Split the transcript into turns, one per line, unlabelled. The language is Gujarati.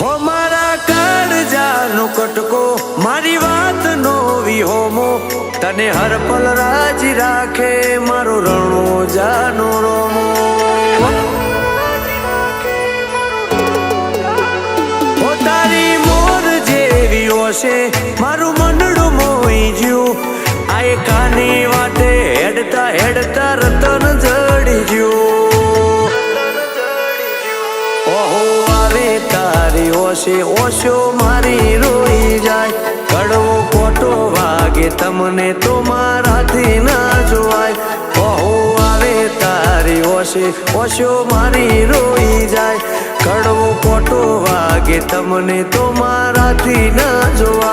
હો મારા કાળજાનો કટકો મારી વાત નો વિહોમો તને હર પલ રાજી રાખે મારો રણોજાનો રોમો હો તારી મોર જેવી ઓશે મારું મનડું મોઈ જ્યું આય કાની વાટે હેડતા હેડતા રતન જડી જ્યું ઓહો આવે તારી ઓશે ઓશો મારી રોઈ જાય કડવો ખોટો વાગે તમને તો મારાથી ના જોવાય ઓહો આવે તારી ઓશે ઓશો મારી રોઈ જાય કડવો ખોટો વાગે તમને તો મારાથી ના જોવાય